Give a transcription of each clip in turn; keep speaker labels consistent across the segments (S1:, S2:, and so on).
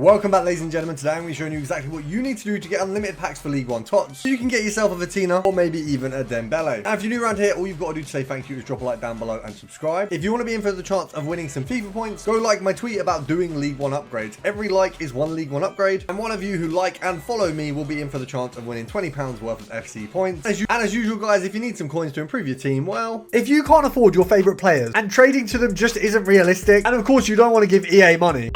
S1: Welcome back, ladies and gentlemen. Today I'm going to be showing you exactly what you need to do to get unlimited packs for League 1 TOTS, so you can get yourself a Vitina or maybe even a Dembele. Now, if you're new around here, all you've got to do to say thank you is drop a like down below and subscribe. If you want to be in for the chance of winning some FIFA points, go like my tweet about doing League 1 upgrades. Every like is one League 1 upgrade, and one of you who like and follow me will be in for the chance of winning £20 worth of FC points. And as usual, guys, if you need some coins to improve your team, well,
S2: if you can't afford your favorite players and trading to them just isn't realistic, and of course you don't want to give EA money,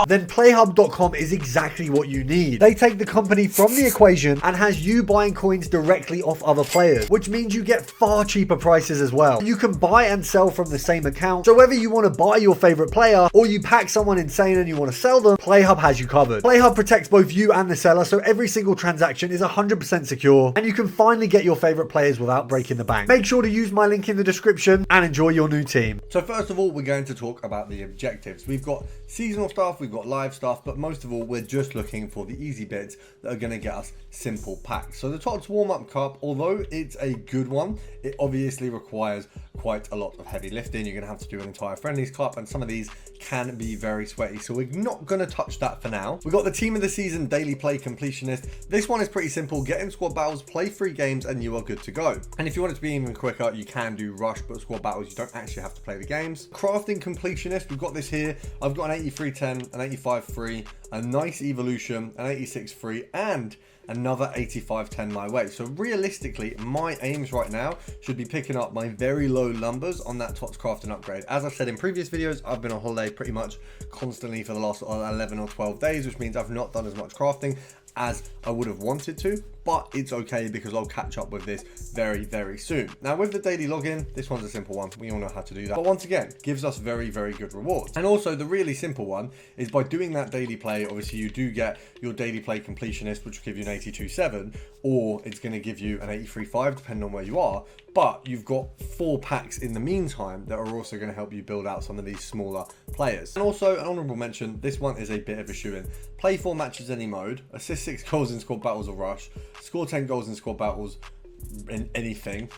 S2: then playhub.com is exactly what you need. They take the company from the equation and has you buying coins directly off other players, which means you get far cheaper prices as well. You can buy and sell from the same account, so whether you want to buy your favorite player or you pack someone insane and you want to sell them, Playhub has you covered. Playhub protects both you and the seller, so every single transaction is 100% secure, and you can finally get your favorite players without breaking the bank. Make sure to use my link in the description and enjoy your new team.
S1: So first of all, we're going to talk about the objectives. We've got seasonal stuff, we've got live stuff, but most of all, we're just looking for the easy bits that are going to get us simple packs. So the TOTS warm-up cup, although it's a good one, it obviously requires quite a lot of heavy lifting. You're going to have to do an entire friendlies cup, and some of these can be very sweaty, so we're not going to touch that for now. We've got the team of the season daily play completionist. This one is pretty simple. Get in squad battles, play 3 games, and you are good to go. And if you want it to be even quicker, you can do rush, but squad battles you don't actually have to play the games. Crafting completionist, we've got this here. I've got an 83-10, an 85 free, a nice evolution, an 86 free, and another 85-10 my way. So realistically, my aims right now should be picking up my very low numbers on that TOTS crafting upgrade. As I've said in previous videos, I've been on holiday pretty much constantly for the last 11 or 12 days, which means I've not done as much crafting as I would have wanted to, but it's okay because I'll catch up with this very, very soon. Now with the daily login, this one's a simple one. We all know how to do that. But once again, gives us very, very good rewards. And also the really simple one is by doing that daily play, obviously you do get your daily play completionist, which will give you an 82-7, or it's going to give you an 83-5, depending on where you are. But you've got 4 packs in the meantime that are also going to help you build out some of these smaller players. And also an honorable mention, this one is a bit of a shoe-in. Play 4 matches any mode, assist 6 goals in squad battles or rush, score 10 goals in squad battles in anything,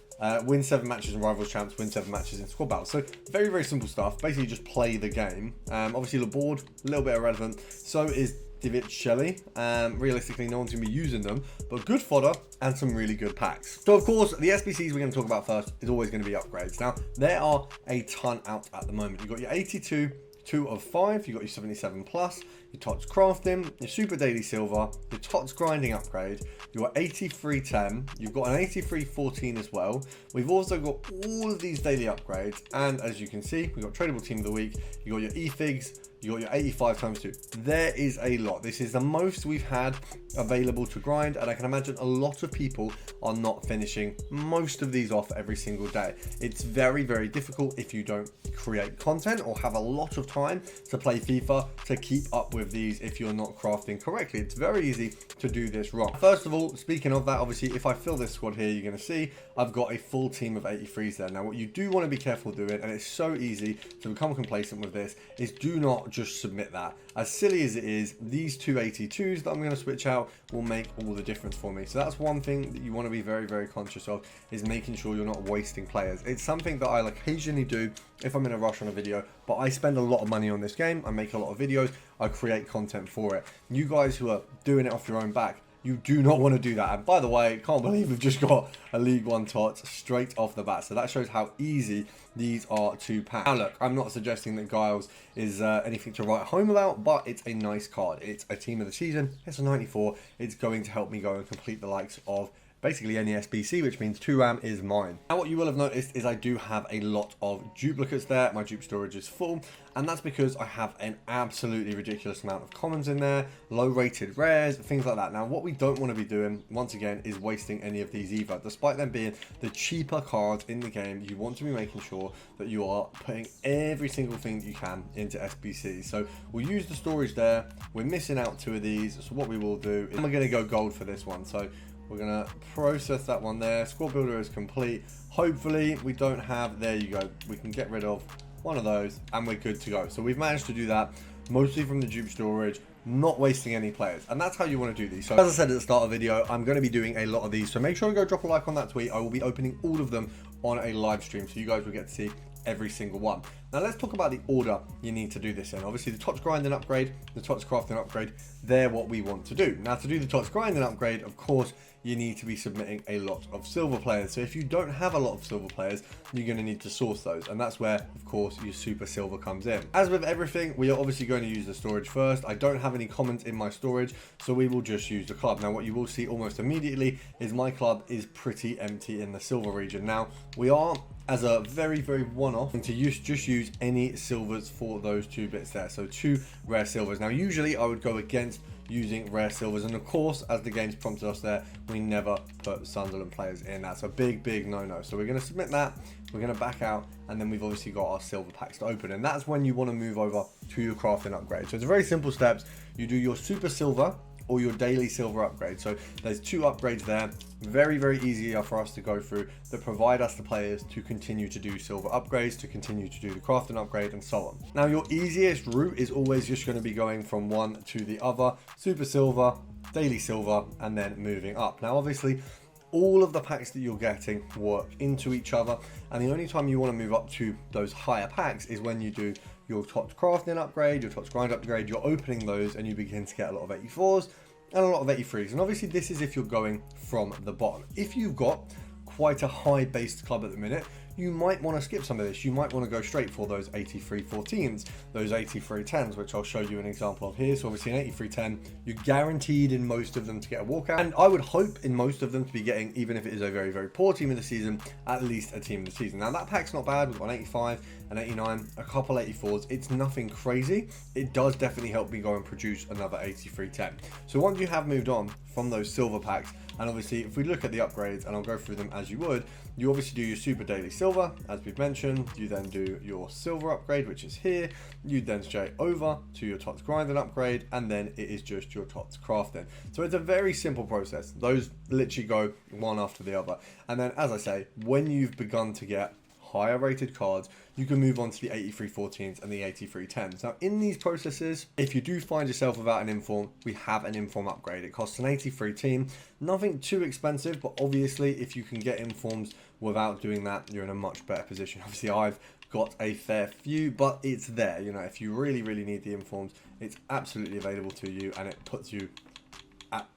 S1: win 7 matches in rivals champs, win 7 matches in squad battles. So very, very simple stuff. Basically just play the game. Obviously the board, a little bit irrelevant. So is Divot Shelley. Realistically, no one's going to be using them, but good fodder and some really good packs. So of course, the SBCs we're going to talk about first is always going to be upgrades. Now, there are a ton out at the moment. You've got your 82, 2 of 5, you've got your 77 plus, your TOTS crafting, your super daily silver, your TOTS grinding upgrade, your 83-10, you've got an 83-14 as well. We've also got all of these daily upgrades, and as you can see, we've got tradable team of the week, you got your e-figs, you got your 85 times 2. There is a lot. This is the most we've had available to grind, and I can imagine a lot of people are not finishing most of these off every single day. It's very, very difficult if you don't create content or have a lot of time to play FIFA to keep up with these if you're not crafting correctly. It's very easy to do this wrong. First of all, speaking of that, obviously if I fill this squad here, you're going to see I've got a full team of 83s there. Now what you do want to be careful doing, and it's so easy to become complacent with this, is do not just submit that. As silly as it is, these 2 82s that I'm going to switch out will make all the difference for me. So that's one thing that you want to be very, very conscious of, is making sure you're not wasting players. It's something that I'll occasionally do if I'm in a rush on a video, but I spend a lot of money on this game. I make a lot of videos. I create content for it. You guys who are doing it off your own back, you do not want to do that. And by the way, can't believe we've just got a League 1 TOTS straight off the bat. So that shows how easy these are to pack. Now look, I'm not suggesting that Giles is anything to write home about, but it's a nice card. It's a team of the season. It's a 94. It's going to help me go and complete the likes of basically any SBC, which means 2 RAM is mine. Now what you will have noticed is I do have a lot of duplicates there. My dupe storage is full, and that's because I have an absolutely ridiculous amount of commons in there, low rated rares, things like that. Now what we don't want to be doing, once again, is wasting any of these either. Despite them being the cheaper cards in the game, you want to be making sure that you are putting every single thing that you can into SBC. So we'll use the storage there. We're missing out 2 of these, so what we will do is we're going to go gold for this one. So we're going to process that one there. Squad builder is complete. Hopefully we don't have, there you go, we can get rid of one of those and we're good to go. So we've managed to do that mostly from the dupe storage, not wasting any players, and that's how you want to do these. So as I said at the start of the video, I'm going to be doing a lot of these, so make sure to go drop a like on that tweet. I will be opening all of them on a live stream, so you guys will get to see every single one. Now let's talk about the order you need to do this in. Obviously the TOTS grinding upgrade, the TOTS crafting upgrade, they're what we want to do. Now to do the TOTS grinding upgrade, of course, you need to be submitting a lot of silver players. So if you don't have a lot of silver players, you're going to need to source those. And that's where, of course, your super silver comes in. As with everything, we are obviously going to use the storage first. I don't have any comments in my storage, so we will just use the club. Now, what you will see almost immediately is my club is pretty empty in the silver region. Now, we are, as a very, very one-off, to just use any silvers for those 2 bits there. So 2 rare silvers. Now, usually I would go against using rare silvers, and of course, as the game's prompted us there, we never put Sunderland players in. That's a big no-no. So we're going to submit that, we're going to back out, and then we've obviously got our silver packs to open, and that's when you want to move over to your crafting upgrade. So it's very simple steps. You do your super silver or your daily silver upgrade. So there's 2 upgrades there, very easier for us to go through, that provide us the players to continue to do silver upgrades, to continue to do the crafting upgrade, and so on. Now your easiest route is always just going to be going from one to the other, super silver, daily silver, and then moving up. Now obviously all of the packs that you're getting work into each other, and the only time you want to move up to those higher packs is when you do your TOTS crafting upgrade, your TOTS grind upgrade. You're opening those and you begin to get a lot of 84s and a lot of 83s. And obviously this is if you're going from the bottom. If you've got quite a high based club at the minute, you might want to skip some of this. You might want to go straight for those 83 14s, those 83 10s, which I'll show you an example of here. So obviously an 83 10, you're guaranteed in most of them to get a walkout. And I would hope in most of them to be getting, even if it is a very poor team of the season, at least a team of the season. Now that pack's not bad. We've got an 85, an 89, a couple 84s. It's nothing crazy. It does definitely help me go and produce another 83 10. So once you have moved on from those silver packs, and obviously if we look at the upgrades, and I'll go through them as you would, you obviously do your super daily silver, as we've mentioned. You then do your silver upgrade, which is here. You then straight over to your TOTS grinding upgrade, and then it is just your TOTS crafting. So it's a very simple process. Those literally go one after the other. And then, as I say, when you've begun to get higher rated cards, you can move on to the 83 14s and the 83 10s. Now in these processes, if you do find yourself without an inform, we have an inform upgrade. It costs an 83 team, nothing too expensive, but obviously if you can get informs without doing that, you're in a much better position. Obviously I've got a fair few, but it's there. You know, if you really need the informs, it's absolutely available to you, and it puts you at,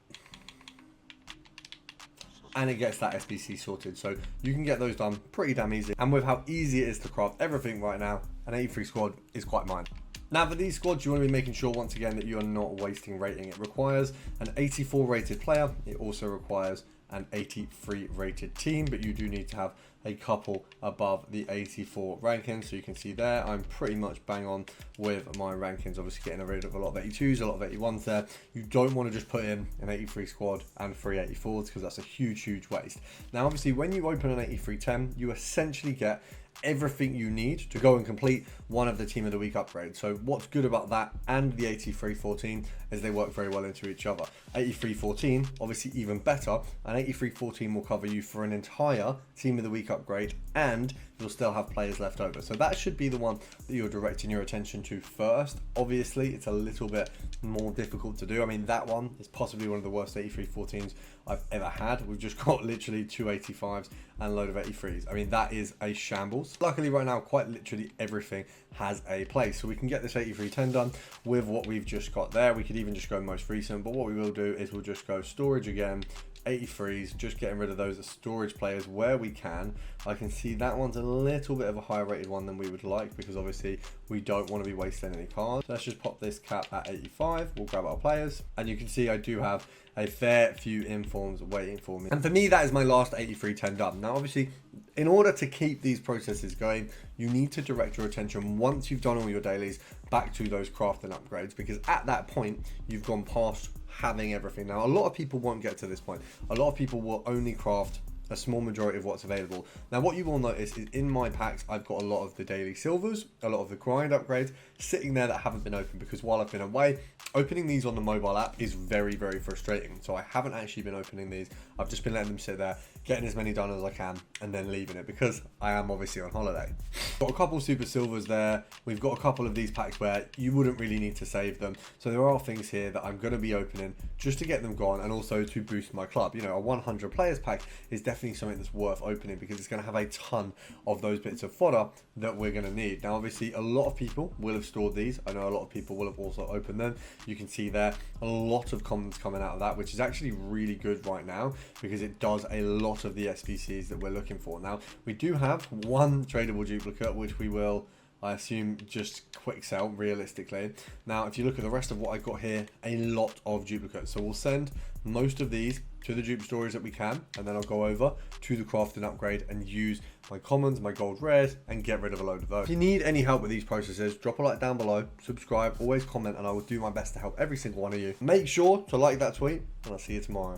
S1: and it gets that SBC sorted. So you can get those done pretty damn easy. And with how easy it is to craft everything right now, an 83 squad is quite mine. Now for these squads, you want to be making sure once again that you are not wasting rating. It requires an 84 rated player. It also requires an 83 rated team, but you do need to have a couple above the 84 rankings. So you can see there, I'm pretty much bang on with my rankings, obviously getting rid of a lot of 82s, a lot of 81s there. You don't want to just put in an 83 squad and 3 84s, because that's a huge waste. Now obviously when you open an 83 10, you essentially get everything you need to go and complete one of the team of the week upgrades. So what's good about that and the 83 14 is they work very well into each other. 83 14 obviously even better, and 83 14 will cover you for an entire team of the week upgrade, and you'll still have players left over. So that should be the one that you're directing your attention to first. Obviously it's a little bit more difficult to do. I mean, that one is possibly one of the worst 83 14s I've ever had. We've just got literally 2 85s and a load of 83s. I mean, that is a shambles. Luckily right now, quite literally everything has a place. So we can get this 83 10 done with what we've just got there. We could even just go most recent, but what we will do is we'll just go storage again, 83s, just getting rid of those storage players where we can. I can see that one's a little bit of a higher rated one than we would like, because obviously we don't want to be wasting any cards. So let's just pop this cap at 85. We'll grab our players, and you can see I do have a fair few informs waiting for me. And for me, that is my last 83 10 done. Now obviously, in order to keep these processes going, you need to direct your attention, once you've done all your dailies, back to those crafting upgrades, because at that point you've gone past having everything. Now a lot of people won't get to this point. A lot of people will only craft a small majority of what's available. Now what you will notice is in my packs, I've got a lot of the daily silvers, a lot of the grind upgrades sitting there that haven't been opened, because while I've been away, opening these on the mobile app is very frustrating. So I haven't actually been opening these. I've just been letting them sit there, getting as many done as I can, and then leaving it, because I am obviously on holiday. Got a couple super silvers there. We've got a couple of these packs where you wouldn't really need to save them. So there are things here that I'm going to be opening just to get them gone, and also to boost my club. You know, a 100 players pack is definitely definitely something that's worth opening because it's going to have a ton of those bits of fodder that we're going to need. Now, obviously, a lot of people will have stored these. I know a lot of people will have also opened them. You can see there a lot of comments coming out of that, which is actually really good right now because it does a lot of the SBCs that we're looking for. Now, we do have one tradable duplicate, which we will, I assume, just quick sell realistically. Now, if you look at the rest of what I got here, a lot of duplicates. So we'll send most of these to the dupe stories that we can, and then I'll go over to the crafting upgrade and use my commons, my gold rares, and get rid of a load of those. If you need any help with these processes, drop a like down below, subscribe, always comment, and I will do my best to help every single one of you. Make sure to like that tweet, and I'll see you tomorrow.